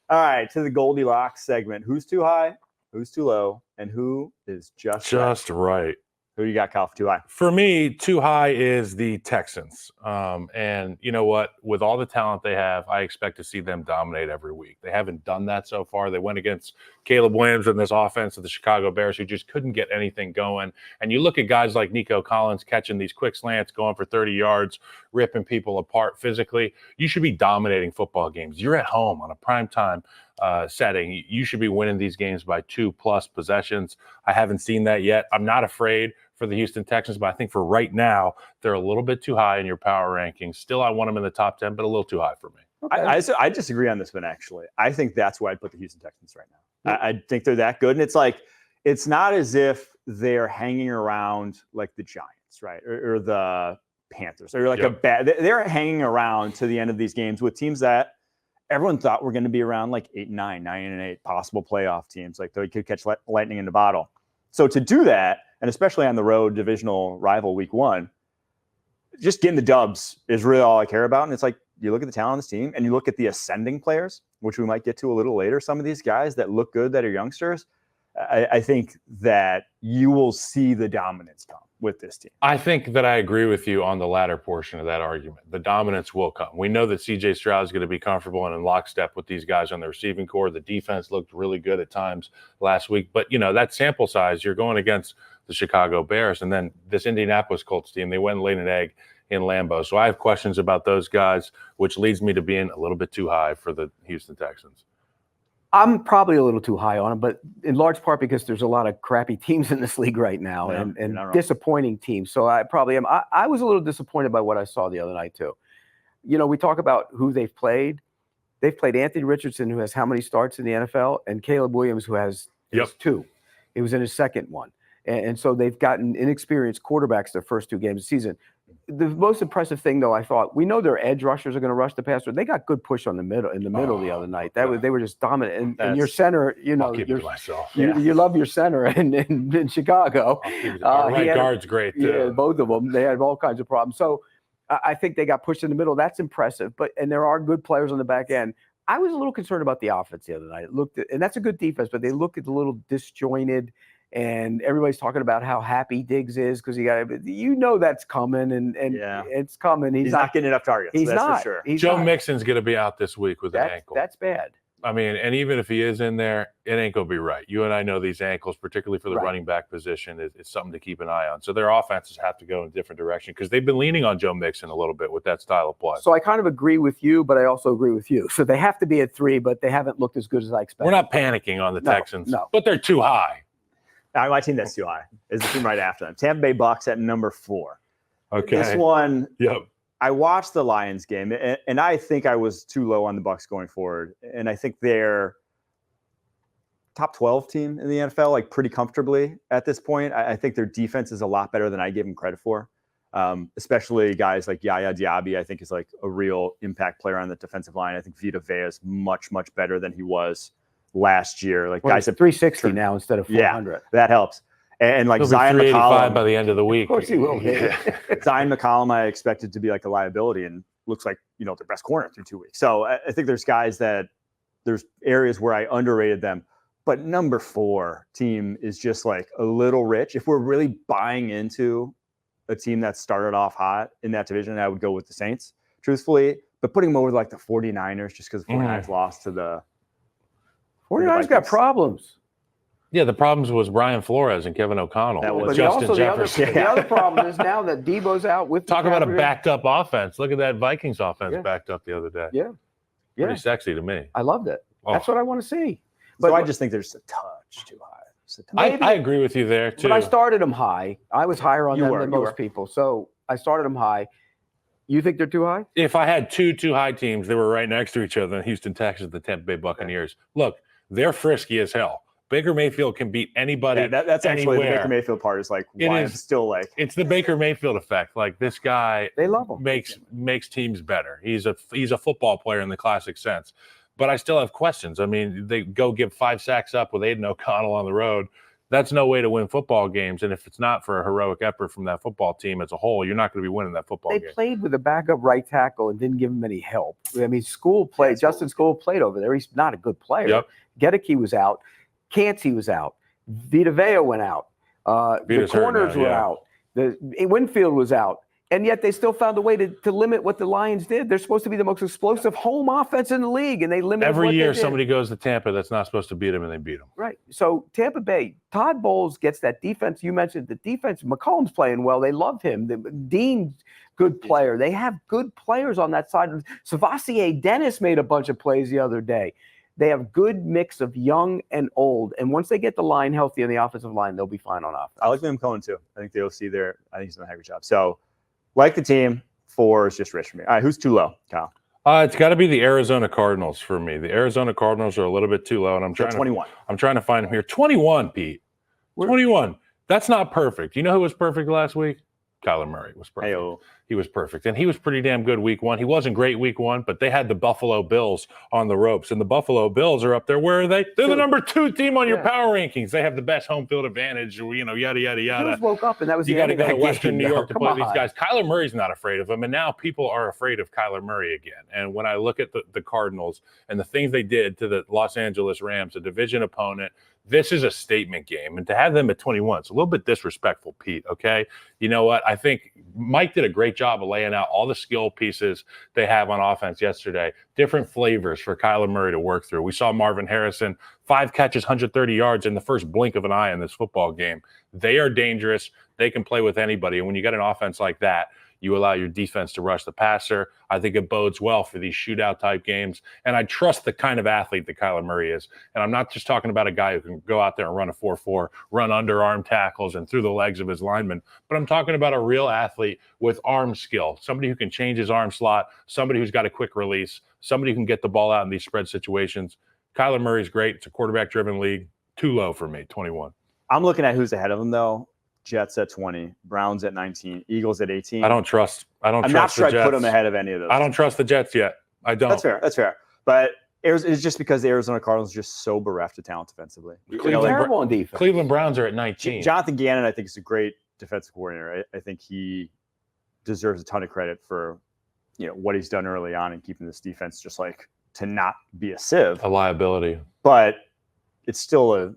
All right, to the Goldilocks segment. Who's too high, who's too low, and who is just right? Who you got, Kyle, for too high? For me, too high is the Texans. And you know what? With all the talent they have, I expect to see them dominate every week. They haven't done that so far. They went against Caleb Williams in this offense of the Chicago Bears, who just couldn't get anything going. And you look at guys like Nico Collins catching these quick slants, going for 30 yards, ripping people apart physically. You should be dominating football games. You're at home on a primetime setting. You should be winning these games by 2+ possessions. I haven't seen that yet. I'm not afraid for the Houston Texans, but I think for right now, they're a little bit too high in your power rankings. Still, I want them in the top 10, but a little too high for me. Okay. I disagree on this one, actually. I think that's where I'd put the Houston Texans right now. I think they're that good. And it's like, it's not as if they're hanging around like the Giants, right? Or the Panthers. Or like they're hanging around to the end of these games with teams that everyone thought were going to be around like 8-9, 9-8, possible playoff teams. Like they could catch lightning in the bottle. So to do that, and especially on the road, divisional rival week 1, just getting the dubs is really all I care about. And it's like, you look at the talent on this team and you look at the ascending players, which we might get to a little later. Some of these guys that look good, that are youngsters, I think that you will see the dominance come with this team. I think that I agree with you on the latter portion of that argument. The dominance will come. We know that C.J. Stroud is going to be comfortable and in lockstep with these guys on the receiving core. The defense looked really good at times last week. But, you know, that sample size, you're going against the Chicago Bears. And then this Indianapolis Colts team, they went and laid an egg in Lambeau. So I have questions about those guys, which leads me to being a little bit too high for the Houston Texans. I'm probably a little too high on them, but in large part because there's a lot of crappy teams in this league right now and disappointing teams. So I probably am. I was a little disappointed by what I saw the other night too. You know, we talk about who they've played. They've played Anthony Richardson, who has how many starts in the NFL, and Caleb Williams, who has 2. He was in his second one. And so they've gotten inexperienced quarterbacks their first 2 games of the season. The most impressive thing, though, I thought, we know their edge rushers are going to rush the passer. They got good push on the middle the other night. They were just dominant. And your center, you know, you love your center in Chicago. Our right guard's great too. Yeah, both of them. They had all kinds of problems. So I think they got pushed in the middle. That's impressive. And there are good players on the back end. I was a little concerned about the offense the other night. And that's a good defense, but they look a little disjointed. And everybody's talking about how happy Diggs is because that's coming and it's coming. He's not getting enough targets. He's not. For sure. Joe Mixon's going to be out this week with an ankle. That's bad. I mean, and even if he is in there, it ain't going to be right. You and I know these ankles, particularly for the running back position, is something to keep an eye on. So their offenses have to go in a different direction because they've been leaning on Joe Mixon a little bit with that style of play. So I kind of agree with you, but I also agree with you. So they have to be at 3, but they haven't looked as good as I expected. We're not panicking on the Texans, but they're too high. My team that's too high is the team right after them. Tampa Bay Bucs at number 4. Okay. This one, I watched the Lions game, and I think I was too low on the Bucs going forward. And I think they're top 12 team in the NFL, like pretty comfortably at this point. I think their defense is a lot better than I give them credit for, especially guys like Yaya Diaby, I think is like a real impact player on the defensive line. I think Vita Vea is much, much better than he was last year. Like guys at 360 now instead of 400. Yeah, that helps. And like Zion McCollum by the end of the week. Of course he will. Zion McCollum, I expected to be like a liability, and looks like their best corner through 2 weeks. So I think there's guys that there's areas where I underrated them, but number 4 team is just like a little rich. If we're really buying into a team that started off hot in that division, I would go with the Saints, truthfully. But putting them over like the 49ers, just because the 49ers lost to the 49ers got problems. Yeah, the problems was Brian Flores and Kevin O'Connell. That was Justin Jefferson. The other problem is now that Debo's out with. Talk about a backed up offense. Look at that Vikings offense backed up the other day. Yeah. Pretty sexy to me. I loved it. That's what I want to see. But I just think there's a touch too high. I agree with you there too. But I started them high. I was higher on them than most people. So I started them high. You think they're too high? If I had 2 too high teams, they were right next to each other, the Houston Texans, the Tampa Bay Buccaneers. Look, they're frisky as hell. Baker Mayfield can beat anybody. Yeah, that's actually anywhere. The Baker Mayfield part is like why I'm still like. It's the Baker Mayfield effect. Like this guy, they love him. Makes teams better. He's a football player in the classic sense. But I still have questions. I mean, they go give 5 sacks up with Aiden O'Connell on the road That's no way to win football games. And if it's not for a heroic effort from that football team as a whole, you're not going to be winning that football game. They played with a backup right tackle and didn't give him any help. I mean, Justin School played over there. He's not a good player. Yep. Gedeke was out. Cansey was out. Vita Vea went out. The corners were out. Winfield was out. And yet they still found a way to limit what the Lions did. They're supposed to be the most explosive home offense in the league, and they limited every what year they did. Somebody goes to Tampa that's not supposed to beat them, and they beat them. Right. So Tampa Bay, Todd Bowles gets that defense. You mentioned the defense. McCollum's playing well. They love him. Dean's good player. They have good players on that side. Savassier Dennis made a bunch of plays the other day. They have good mix of young and old. And once they get the line healthy on the offensive line, they'll be fine on offense. I like Liam Cohen, too. I think the OC there, I think he's done a heck of a job. So, like the team, 4 is just rich for me. All right, who's too low, Kyle? It's got to be the Arizona Cardinals for me. The Arizona Cardinals are a little bit too low, and I'm trying 21. I'm trying to find them here. 21, Pete. 21. That's not perfect. You know who was perfect last week? Kyler Murray was perfect. Hey-o. He was perfect. And he was pretty damn good week 1. He wasn't great week 1, but they had the Buffalo Bills on the ropes. And the Buffalo Bills are up there. Where are they? They're the number 2 team on your power rankings. They have the best home field advantage, yada, yada, yada. Bills woke up, and that was you got to go to Western game, New York to play on. these guys. Kyler Murray's not afraid of them. And now people are afraid of Kyler Murray again. And when I look at the Cardinals and the things they did to the Los Angeles Rams, a division opponent, this is a statement game. And to have them at 21, it's a little bit disrespectful, Pete, okay? You know what? I think Mike did a great job of laying out all the skill pieces they have on offense yesterday, different flavors for Kyler Murray to work through. We saw Marvin Harrison, 5 catches, 130 yards in the first blink of an eye in this football game. They are dangerous. They can play with anybody. And when you get an offense like that, you allow your defense to rush the passer. I think it bodes well for these shootout type games. And I trust the kind of athlete that Kyler Murray is. And I'm not just talking about a guy who can go out there and run a 4.4, run underarm tackles and through the legs of his linemen, but I'm talking about a real athlete with arm skill, somebody who can change his arm slot, somebody who's got a quick release, somebody who can get the ball out in these spread situations. Kyler Murray's great. It's a quarterback-driven league. Too low for me, 21. I'm looking at who's ahead of him, though. Jets at 20, Browns at 19, Eagles at 18. I'm not sure I'd put them ahead of any of those. I don't trust the Jets yet. I don't. That's fair. But it's just because the Arizona Cardinals are just so bereft of talent defensively. Terrible on defense. Cleveland Browns are at 19. Jonathan Gannon, I think, is a great defensive coordinator. I think he deserves a ton of credit for what he's done early on in keeping this defense just like to not be a sieve. A liability. But it's still a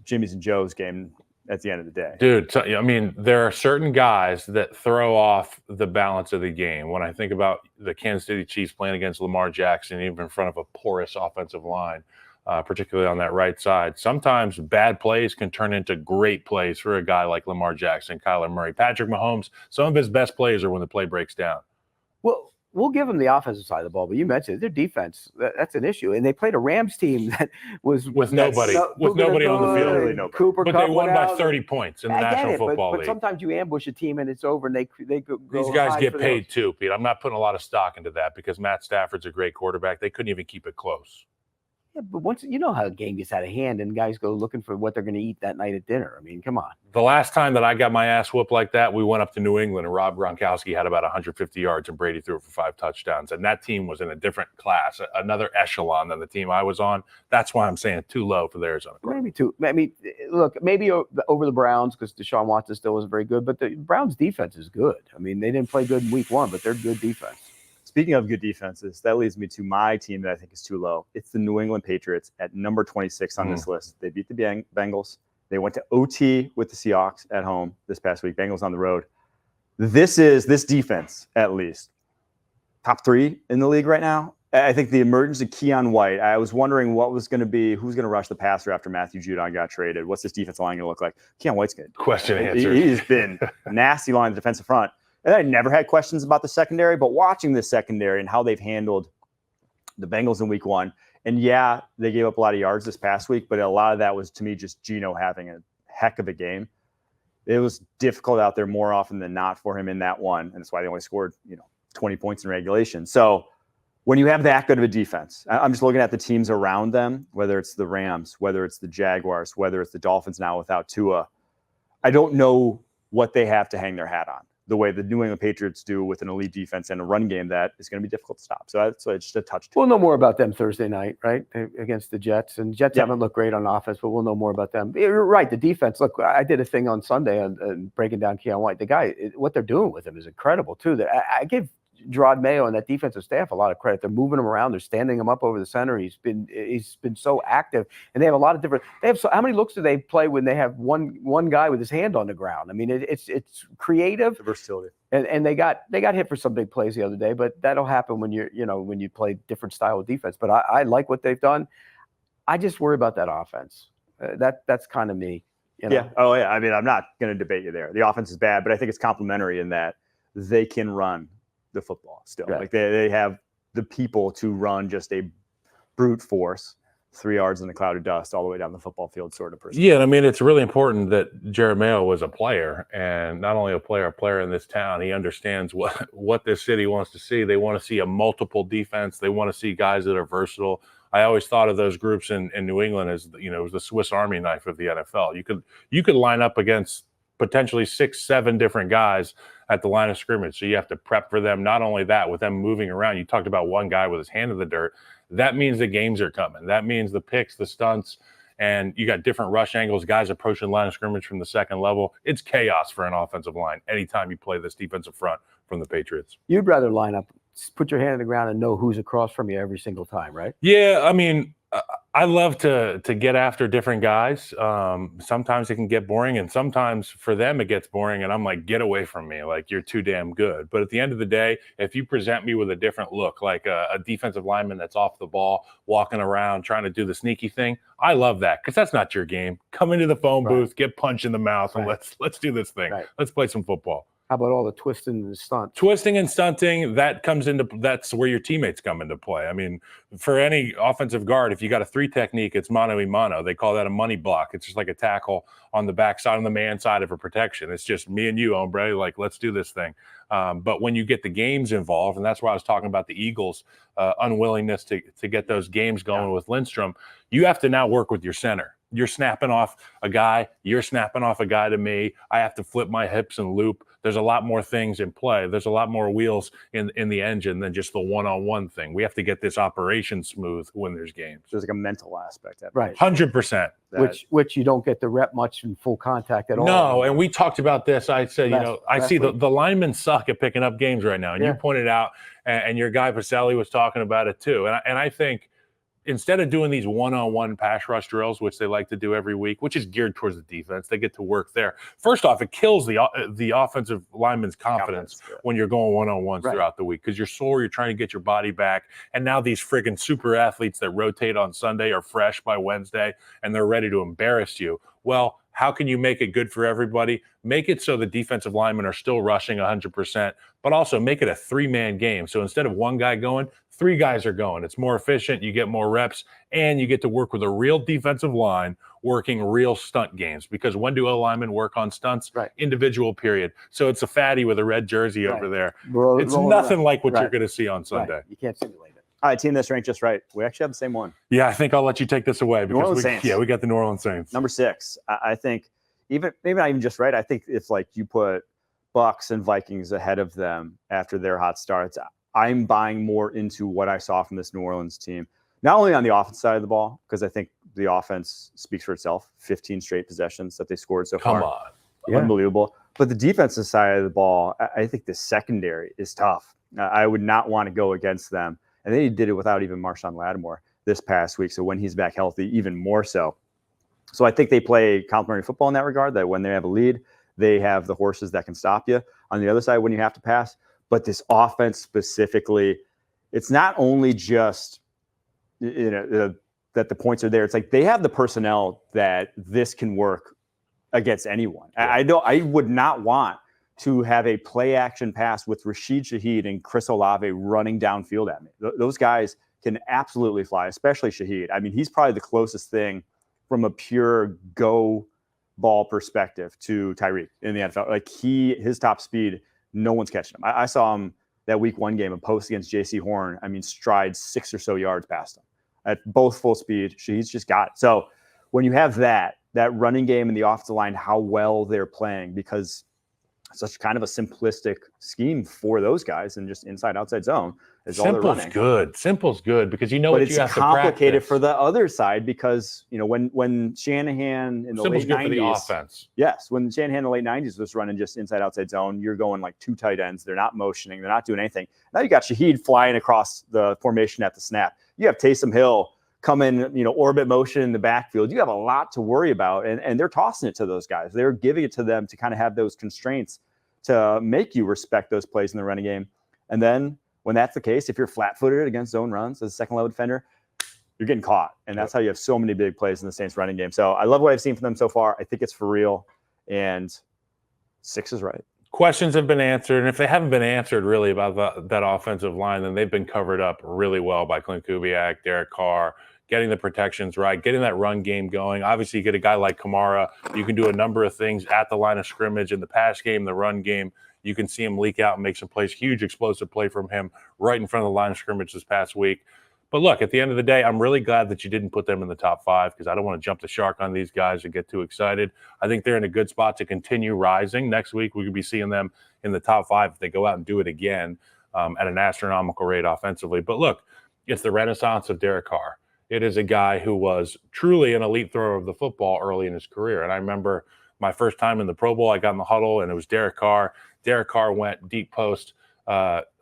Jimmy's and Joe's game at the end of the day. Dude, so, I mean, there are certain guys that throw off the balance of the game. When I think about the Kansas City Chiefs playing against Lamar Jackson, even in front of a porous offensive line, particularly on that right side, sometimes bad plays can turn into great plays for a guy like Lamar Jackson, Kyler Murray. Patrick Mahomes, some of his best plays are when the play breaks down. Well, we'll give them the offensive side of the ball, but you mentioned their defense. That's an issue. And they played a Rams team that was with nobody on the field. Really nobody. Cooper but Kupp they won by 30 points in the National Football League. But sometimes you ambush a team and it's over and they go These guys get paid too, Pete. I'm not putting a lot of stock into that because Matt Stafford's a great quarterback. They couldn't even keep it close. Yeah, but once you know how a game gets out of hand and guys go looking for what they're going to eat that night at dinner. I mean, come on. The last time that I got my ass whooped like that, we went up to New England and Rob Gronkowski had about 150 yards and Brady threw it for 5 touchdowns. And that team was in a different class, another echelon than the team I was on. That's why I'm saying too low for the Arizona Cardinals. Maybe too. I mean, look, maybe over the Browns because Deshaun Watson still wasn't very good, but the Browns defense is good. I mean, they didn't play good in week 1, but they're good defense. Speaking of good defenses, that leads me to my team that I think is too low. It's the New England Patriots at number 26 on this list. They beat the Bengals. They went to OT with the Seahawks at home this past week. Bengals on the road. This defense, at least, top 3 in the league right now. I think the emergence of Keon White, I was wondering what was going to be, who's going to rush the passer after Matthew Judon got traded. What's this defensive line going to look like? Keon White's good. Question answered. He's been nasty line the defensive front. And I never had questions about the secondary, but watching the secondary and how they've handled the Bengals in week 1, and yeah, they gave up a lot of yards this past week, but a lot of that was, to me, just Geno having a heck of a game. It was difficult out there more often than not for him in that one, and that's why they only scored 20 points in regulation. So when you have that good of a defense, I'm just looking at the teams around them, whether it's the Rams, whether it's the Jaguars, whether it's the Dolphins now without Tua. I don't know what they have to hang their hat on. the way the New England Patriots do with an elite defense and a run game that is going to be difficult to stop. So it's just a touch. We'll know more about them Thursday night, right, against the Jets. And Jets haven't looked great on offense, but we'll know more about them. You're right, the defense. Look, I did a thing on Sunday on breaking down Keon White. The guy, what they're doing with him is incredible, too. I give Gerard Mayo and that defensive staff a lot of credit. They're moving him around. They're standing him up over the center. He's been so active, and they have a lot of different. How many looks do they play when they have one guy with his hand on the ground? I mean, it's creative, the versatility, and they got hit for some big plays the other day. But that'll happen when when you play different style of defense. But I like what they've done. I just worry about that offense. That's kind of me. Yeah. Oh yeah. I mean, I'm not going to debate you there. The offense is bad, but I think it's complementary in that they can run the football still. Right. Like they have the people to run just a brute force 3 yards in a cloud of dust all the way down the football field sort of person. Yeah, and I mean, it's really important that Jerry Mayo was a player, and not only a player in this town. He understands what this city wants to see. They want to see a multiple defense. They want to see guys that are versatile. I always thought of those groups in New England as, it was the Swiss Army knife of the NFL. You could line up against potentially 6-7 different guys at the line of scrimmage. So you have to prep for them. Not only that, with them moving around, you talked about one guy with his hand in the dirt. That means the games are coming. That means the picks, the stunts, and you got different rush angles, guys approaching the line of scrimmage from the second level. It's chaos for an offensive line anytime you play this defensive front from the Patriots. You'd rather line up, put your hand on the ground and know who's across from you every single time, right? Yeah, I mean, I love to get after different guys. Sometimes it can get boring, and sometimes for them it gets boring, and I'm like, get away from me. Like, you're too damn good. But at the end of the day, if you present me with a different look, like a defensive lineman that's off the ball, walking around, trying to do the sneaky thing, I love that, because that's not your game. Come into the phone booth, get punched in the mouth, and let's do this thing. Right. Let's play some football. How about all the twisting and stunt? Twisting and stunting, that's where your teammates come into play. I mean, for any offensive guard, if you got a 3 technique, it's mano a mano. They call that a money block. It's just like a tackle on the backside, on the man side of a protection. It's just me and you, hombre, like, let's do this thing. But when you get the games involved, and that's why I was talking about the Eagles' unwillingness to get those games going with Lindstrom, you have to now work with your center. You're snapping off a guy. You're snapping off a guy to me. I have to flip my hips and loop. There's a lot more things in play. There's a lot more wheels in the engine than just the one-on-one thing. We have to get this operation smooth when there's games. There's like a mental aspect. Right. 100%. Which you don't get the rep much in full contact at all. No, and we talked about this. I said, I see the linemen suck at picking up games right now. And you pointed out, and your guy Pacelli was talking about it too. And I think, instead of doing these one-on-one pass rush drills, which they like to do every week, which is geared towards the defense, they get to work there. First off, it kills the offensive lineman's confidence when you're going one-on-ones throughout the week, because you're sore, you're trying to get your body back, and now these friggin' super athletes that rotate on Sunday are fresh by Wednesday, and they're ready to embarrass you. Well, how can you make it good for everybody? Make it so the defensive linemen are still rushing 100%, but also make it a 3-man game. So instead of one guy going, 3 guys are going. It's more efficient. You get more reps, and you get to work with a real defensive line working real stunt games. Because when do O-linemen work on stunts? Individual period. So it's a fatty with a red jersey over there. It's nothing like what you're going to see on Sunday. You can't simulate it. All right, team that's ranked just right. We actually have the same one. Yeah, I think I'll let you take this away. New Orleans Saints. Yeah, we got the New Orleans Saints. Number 6. I think maybe not even just right. I think if like you put Bucs and Vikings ahead of them after their hot starts, I'm buying more into what I saw from this New Orleans team. Not only on the offense side of the ball, because I think the offense speaks for itself. 15 straight possessions that they scored so far. Come on. Unbelievable. But the defensive side of the ball, I think the secondary is tough. I would not want to go against them. And they did it without even Marshawn Lattimore this past week. So when he's back healthy, even more so. So I think they play complementary football in that regard, that when they have a lead, they have the horses that can stop you. On the other side, when you have to pass. But this offense specifically, it's not only just that the points are there. It's like they have the personnel that this can work against anyone. I would not want to have a play action pass with Rashid Shaheed and Chris Olave running downfield at me. Those guys can absolutely fly, especially Shaheed. I mean, he's probably the closest thing from a pure go ball perspective to Tyreek in the NFL. Like his top speed, no one's catching him. I saw him that week 1 game, a post against J.C. Horn. I mean, stride 6 or so yards past him at both full speed. He's just got it. So when you have that running game and the offensive line, how well they're playing, because such kind of a simplistic scheme for those guys, and just inside outside zone is all they're running. Simple's good because you know what you have to practice. But it's complicated for the other side because when Shanahan in the late 90s, for the offense. Yes, when Shanahan in the late 90s was running just inside outside zone, you're going like 2 tight ends. They're not motioning. They're not doing anything. Now you got Shaheed flying across the formation at the snap. You have Taysom Hill come in, orbit motion in the backfield. You have a lot to worry about, and they're tossing it to those guys. They're giving it to them to kind of have those constraints to make you respect those plays in the running game. And then when that's the case, if you're flat-footed against zone runs as a second-level defender, you're getting caught. And that's how you have so many big plays in the Saints running game. So I love what I've seen from them so far. I think it's for real, and 6 is right. Questions have been answered, and if they haven't been answered really about that offensive line, then they've been covered up really well by Clint Kubiak, Derek Carr, getting the protections right, getting that run game going. Obviously, you get a guy like Kamara. You can do a number of things at the line of scrimmage, in the pass game, the run game. You can see him leak out and make some plays. Huge explosive play from him right in front of the line of scrimmage this past week. But look, at the end of the day, I'm really glad that you didn't put them in the top 5 because I don't want to jump the shark on these guys and get too excited. I think they're in a good spot to continue rising. Next week, we could be seeing them in the top 5 if they go out and do it again at an astronomical rate offensively. But look, it's the renaissance of Derek Carr. It is a guy who was truly an elite thrower of the football early in his career. And I remember my first time in the Pro Bowl, I got in the huddle, and it was Derek Carr. Derek Carr went deep post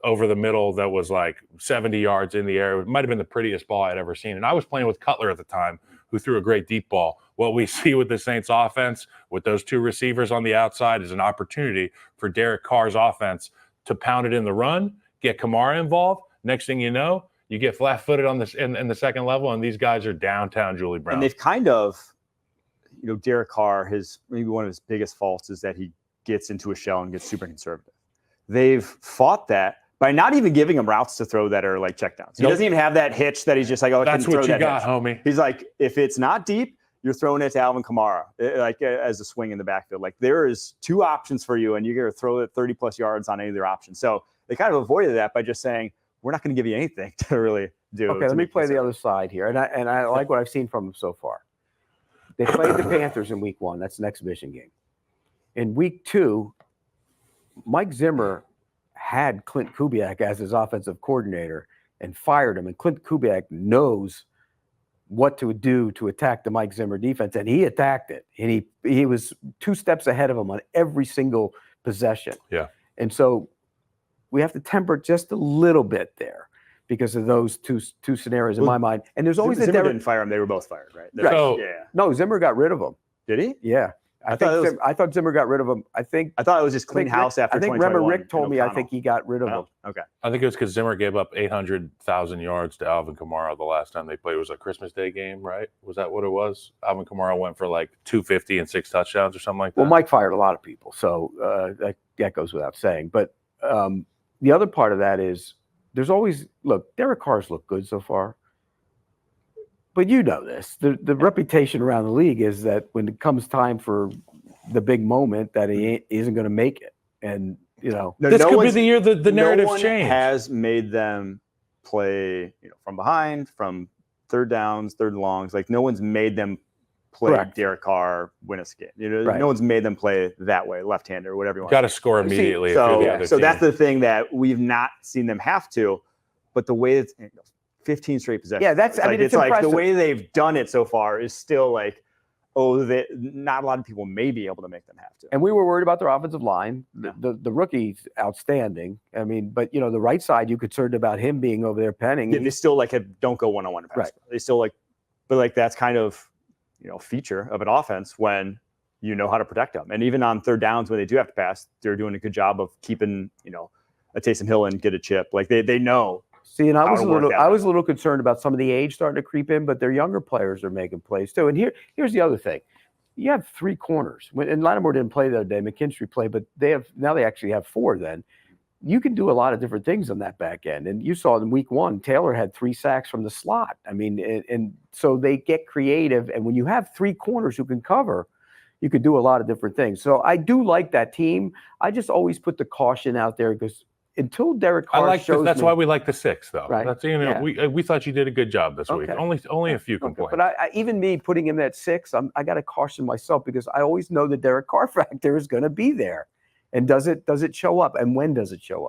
over the middle that was like 70 yards in the air. It might have been the prettiest ball I'd ever seen. And I was playing with Cutler at the time, who threw a great deep ball. What we see with the Saints offense, with those 2 receivers on the outside, is an opportunity for Derek Carr's offense to pound it in the run, get Kamara involved. Next thing you know, you get flat-footed on this in the second level, and these guys are downtown Julie Brown. And they've kind of, Derek Carr, maybe one of his biggest faults is that he gets into a shell and gets super conservative. They've fought that by not even giving him routes to throw that are like checkdowns. He doesn't even have that hitch that he's just like, that's what you got, homie. He's like, if it's not deep, you're throwing it to Alvin Kamara, as a swing in the backfield. Like, there is 2 options for you, and you're going to throw it 30-plus yards on any of their options. So they kind of avoided that by just saying, we're not going to give you anything to really do. Okay, let me play the other side here. And I like what I've seen from them so far. They played the Panthers in week 1. That's an exhibition game. In week 2, Mike Zimmer had Clint Kubiak as his offensive coordinator and fired him. And Clint Kubiak knows what to do to attack the Mike Zimmer defense, and he attacked it. And he was 2 steps ahead of him on every single possession. Yeah. And so we have to temper just a little bit there because of those two scenarios in my mind. And there's always Zimmer didn't fire him; they were both fired, right? Right. So, yeah. No, Zimmer got rid of him. Did he? Yeah. I thought Zimmer got rid of him. I thought it was just clean house after 2021. Remember Rick told me I think he got rid of him. Okay. I think it was because Zimmer gave up 800,000 yards to Alvin Kamara the last time they played. It was a Christmas Day game, right? Was that what it was? Alvin Kamara went for like 250 and 6 touchdowns or something like that. Well, Mike fired a lot of people, so that goes without saying. But the other part of that is there's always Derek Carr's looked good so far. But you know this. The reputation around the league is that when it comes time for the big moment, that he isn't going to make it. And, this could be the year the narrative's changed. No one has made them play, from behind, from third downs, third and longs. Like, no one's made them play Derek Carr, win us a game. No one's made them play that way, left-handed or whatever you want. Got to score immediately. So that's the thing that we've not seen them have to. But the way it's 15 straight possessions. Yeah, it's like the way they've done it so far is still like, not a lot of people may be able to make them have to. And we were worried about their offensive line. The rookie's outstanding. I mean, but the right side, you concerned about him being over there penning. Yeah, they still don't go one-on-one in pass. Right. They still but that's kind of feature of an offense when you know how to protect them. And even on third downs when they do have to pass, they're doing a good job of keeping a Taysom Hill and get a chip. Like they know. See, and I was a little concerned about some of the age starting to creep in, but their younger players are making plays too. And here's the other thing: you have 3 corners. And Lattimore didn't play the other day. McKinstry played, but they actually have 4. Then you can do a lot of different things on that back end. And you saw in week 1, Taylor had 3 sacks from the slot. I mean, and so they get creative. And when you have 3 corners who can cover, you could do a lot of different things. So I do like that team. I just always put the caution out there because until Derek Carr shows that's why we like the 6, though. Right. That's we thought you did a good job this week. Only a few complaints. But even me putting him at 6, I got to caution myself because I always know the Derek Carr factor is going to be there. And does it show up? And when does it show up?